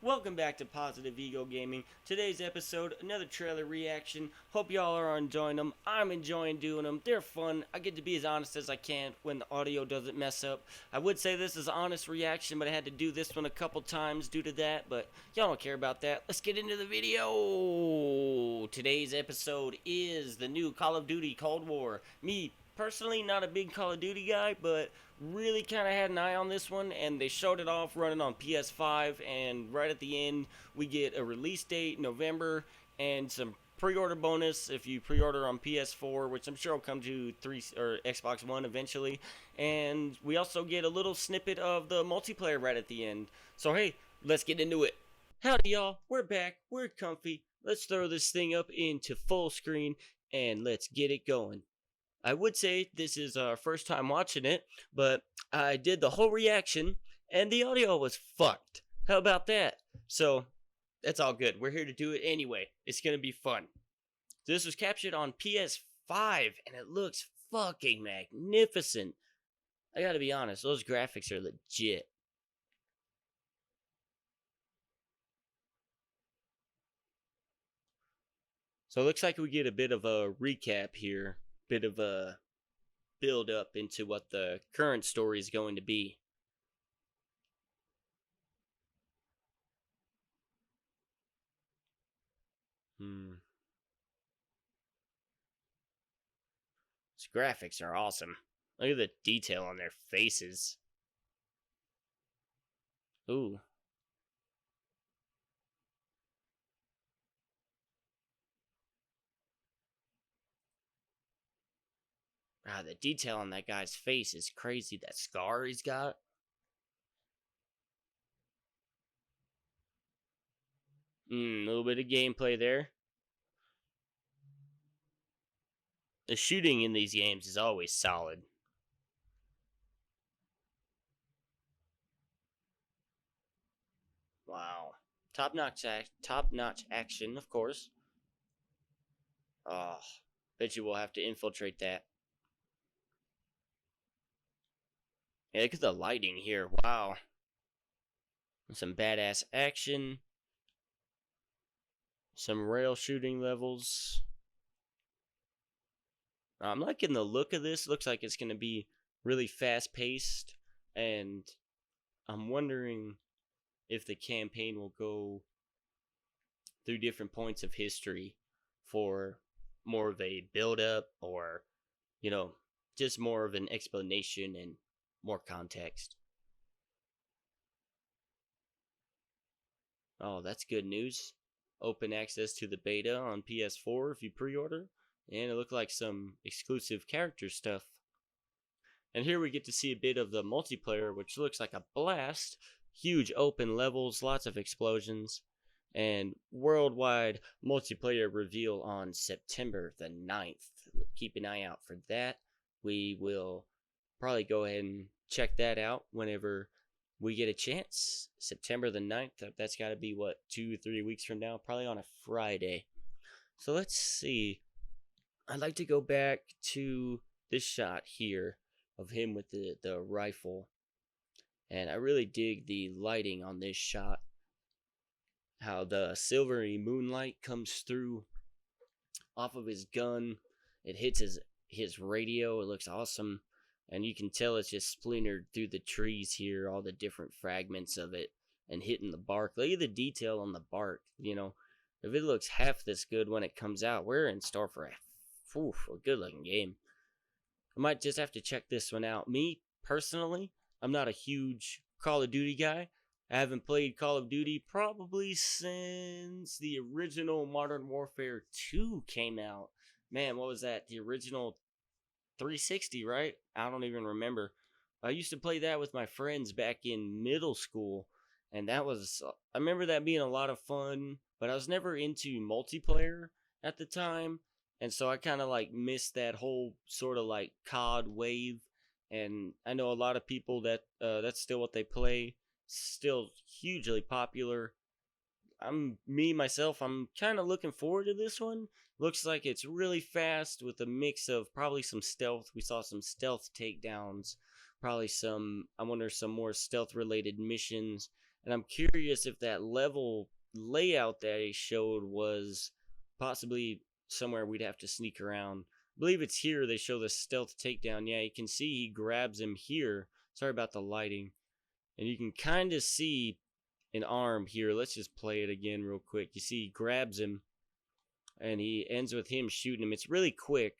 Welcome back to Positive Ego Gaming. Today's episode, another trailer reaction. Hope y'all are enjoying them. I'm enjoying doing them. They're fun. I get to be as honest as I can when the audio doesn't mess up. I would say this is honest reaction, but I had to do this one a couple times due to that, but y'all don't care about that. Let's get into the video. Today's episode is the new Call of Duty Cold War. Me, personally, not a big Call of Duty guy, but really kind of had an eye on this one, and they showed it off running on PS5, and right at the end we get a release date, November, and some pre-order bonus if you pre-order on PS4, which I'm sure will come to Xbox One eventually, and we also get a little snippet of the multiplayer right at the end. So hey, let's get into it. Howdy y'all, we're back, we're comfy, let's throw this thing up into full screen and let's get it going. I would say this is our first time watching it, but I did the whole reaction and the audio was fucked. How about that? So that's all good. We're here to do it anyway. It's going to be fun. This was captured on PS5 and it looks fucking magnificent. I gotta be honest, those graphics are legit. So it looks like we get a bit of a recap here. Bit of a build up into what the current story is going to be. These graphics are awesome. Look at the detail on their faces. Ooh. Ah, the detail on that guy's face is crazy. That scar he's got. A little bit of gameplay there. The shooting in these games is always solid. Wow. Top-notch action, of course. Oh, bet you we'll have to infiltrate that. Yeah, look at the lighting here. Wow. Some badass action. Some rail shooting levels. I'm liking the look of this. Looks like it's going to be really fast paced. And I'm wondering if the campaign will go through different points of history for more of a build up, or, you know, just more of an explanation and more context. Oh, that's good news. Open access to the beta on PS4 if you pre-order, and it looked like some exclusive character stuff. And here we get to see a bit of the multiplayer, which looks like a blast. Huge open levels, lots of explosions, and worldwide multiplayer reveal on September the 9th. Keep an eye out for that. We will probably go ahead and check that out whenever we get a chance. September the 9th, that's got to be, what, 2-3 weeks from now? Probably on a Friday. So let's see. I'd like to go back to this shot here of him with the rifle. And I really dig the lighting on this shot. How the silvery moonlight comes through off of his gun. It hits his radio. It looks awesome. And you can tell it's just splintered through the trees here, all the different fragments of it, and hitting the bark. Look at the detail on the bark. You know, if it looks half this good when it comes out, we're in store for a good looking game. I might just have to check this one out. Me, personally, I'm not a huge Call of Duty guy. I haven't played Call of Duty probably since the original Modern Warfare 2 came out. Man, what was that? The original 360, right? I don't even remember. I used to play that with my friends back in middle school, and I remember that being a lot of fun, but I was never into multiplayer at the time, and so I kind of like missed that whole sort of like COD wave. And I know a lot of people that that's still what they play, still hugely popular. I'm kind of looking forward to this one. Looks like it's really fast with a mix of probably some stealth. We saw some stealth takedowns, probably some more stealth related missions, And I'm curious if that level layout that he showed was possibly somewhere we'd have to sneak around. I believe it's here they show the stealth takedown. Yeah, you can see he grabs him here. Sorry about the lighting. And you can kind of see an arm here. Let's just play it again real quick. You see he grabs him and he ends with him shooting him. It's really quick.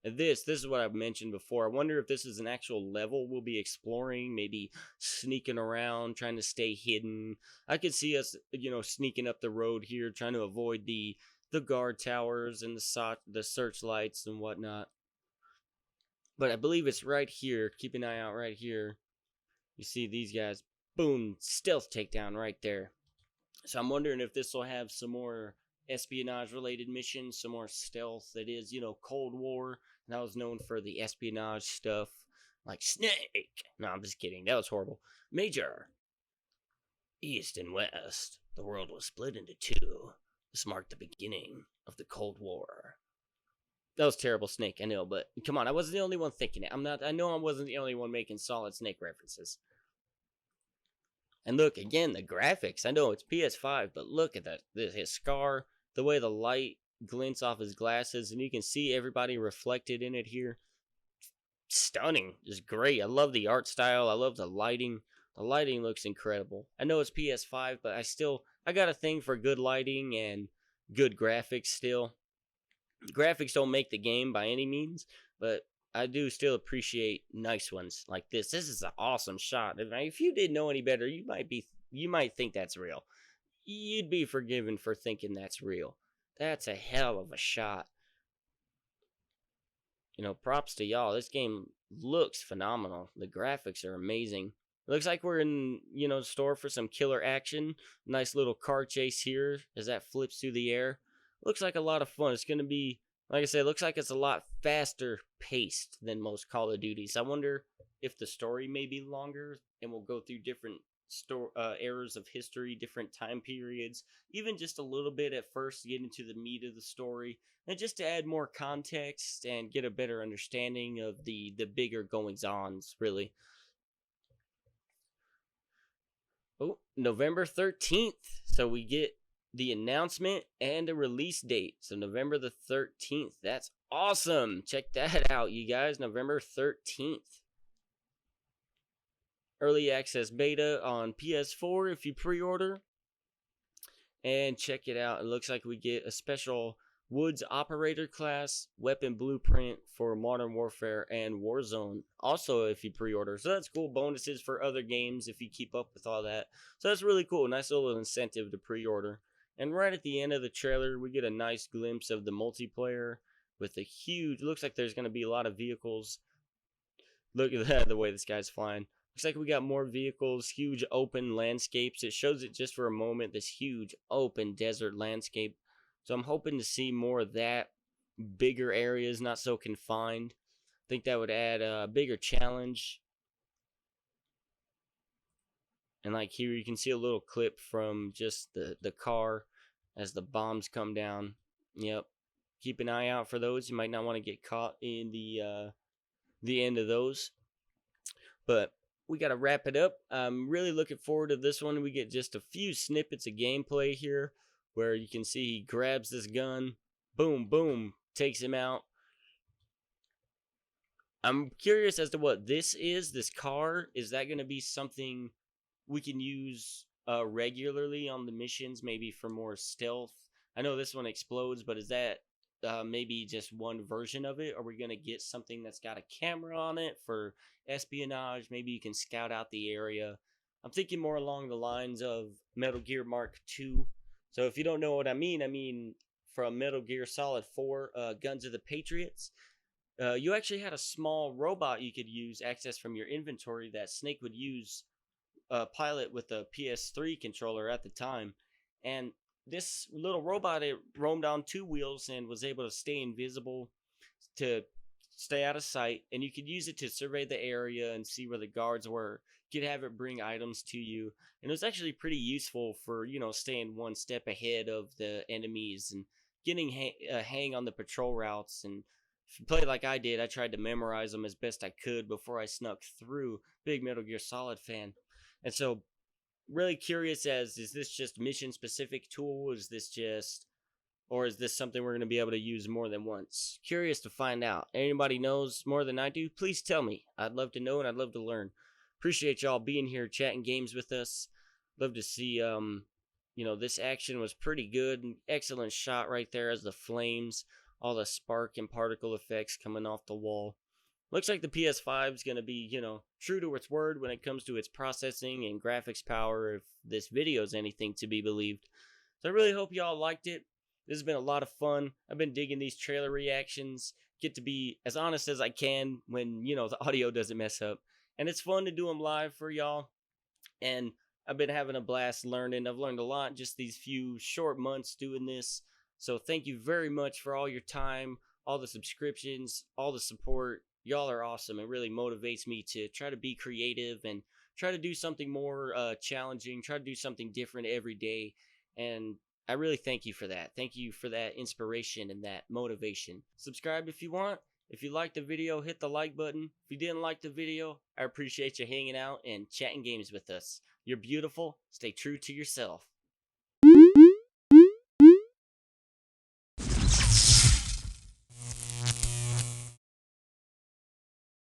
And this is what I've mentioned before. I wonder if this is an actual level we'll be exploring, maybe sneaking around, trying to stay hidden. I could see us, sneaking up the road here, trying to avoid the guard towers and the searchlights and whatnot. But I believe it's right here. Keep an eye out right here. You see these guys. Boom, stealth takedown right there. So I'm wondering if this will have some more espionage related missions, some more stealth. That is, Cold War. And I was known for the espionage stuff, like Snake. No, I'm just kidding. That was horrible. Major. East and West. The world was split into two. This marked the beginning of the Cold War. That was terrible, Snake, I know, but come on, I wasn't the only one thinking it. I know I wasn't the only one making solid Snake references. And look, again, the graphics. I know it's PS5, but look at that. His scar, the way the light glints off his glasses, and you can see everybody reflected in it here. Stunning. Just great. I love the art style. I love the lighting. The lighting looks incredible. I know it's PS5, but I got a thing for good lighting and good graphics still. Graphics don't make the game by any means, but I do still appreciate nice ones like this. This is an awesome shot. If you didn't know any better, you might think that's real. You'd be forgiven for thinking that's real. That's a hell of a shot. Props to y'all. This game looks phenomenal. The graphics are amazing. It looks like we're in, store for some killer action. Nice little car chase here as that flips through the air. Looks like a lot of fun. It's going to be, like I said, looks like it's a lot faster paced than most Call of Duties. I wonder if the story may be longer and we'll go through different eras of history, different time periods, even just a little bit at first to get into the meat of the story, and just to add more context and get a better understanding of the bigger goings-ons, really. Oh, November 13th. So we get the announcement and a release date. So November the 13th. That's awesome. Check that out, you guys. November 13th. Early access beta on PS4 if you pre-order. And check it out. It looks like we get a special Woods Operator class, weapon blueprint for Modern Warfare and Warzone. Also if you pre-order. So that's cool. Bonuses for other games if you keep up with all that. So that's really cool. Nice little incentive to pre-order. And right at the end of the trailer, we get a nice glimpse of the multiplayer with a huge, looks like there's going to be a lot of vehicles. Look at that, the way this guy's flying. Looks like we got more vehicles, huge open landscapes. It shows it just for a moment, this huge open desert landscape. So I'm hoping to see more of that, bigger areas, not so confined. I think that would add a bigger challenge. And like here you can see a little clip from just the car as the bombs come down. Yep. Keep an eye out for those. You might not want to get caught in the end of those. But we got to wrap it up. I'm really looking forward to this one. We get just a few snippets of gameplay here where you can see he grabs this gun. Boom, boom. Takes him out. I'm curious as to what this is. This car. Is that going to be something we can use regularly on the missions, maybe for more stealth? I know this one explodes, but is that maybe just one version of it? Are we going to get something that's got a camera on it for espionage? Maybe you can scout out the area. I'm thinking more along the lines of Metal Gear Mark II. So if you don't know what I mean from Metal Gear Solid 4, Guns of the Patriots, you actually had a small robot you could use, access from your inventory, that Snake would use pilot with a PS3 controller at the time. And this little robot, it roamed on two wheels and was able to stay invisible, to stay out of sight, and you could use it to survey the area and see where the guards were. You could have it bring items to you, and it was actually pretty useful for staying one step ahead of the enemies and getting a hang on the patrol routes. And if you play like I did, I tried to memorize them as best I could before I snuck through. Big Metal Gear Solid fan. And so really curious as, is this just mission specific tool? Is this just, or is this something we're going to be able to use more than once? Curious to find out. Anybody knows more than I do? Please tell me. I'd love to know and I'd love to learn. Appreciate y'all being here chatting games with us. Love to see, this action was pretty good. Excellent shot right there as the flames, all the spark and particle effects coming off the wall. Looks like the PS5 is going to be, true to its word when it comes to its processing and graphics power, if this video is anything to be believed. So I really hope y'all liked it. This has been a lot of fun. I've been digging these trailer reactions. Get to be as honest as I can when, the audio doesn't mess up. And it's fun to do them live for y'all. And I've been having a blast learning. I've learned a lot in just these few short months doing this. So thank you very much for all your time, all the subscriptions, all the support. Y'all are awesome. It really motivates me to try to be creative and try to do something more challenging, try to do something different every day. And I really thank you for that. Thank you for that inspiration and that motivation. Subscribe if you want. If you liked the video, hit the like button. If you didn't like the video, I appreciate you hanging out and chatting games with us. You're beautiful. Stay true to yourself.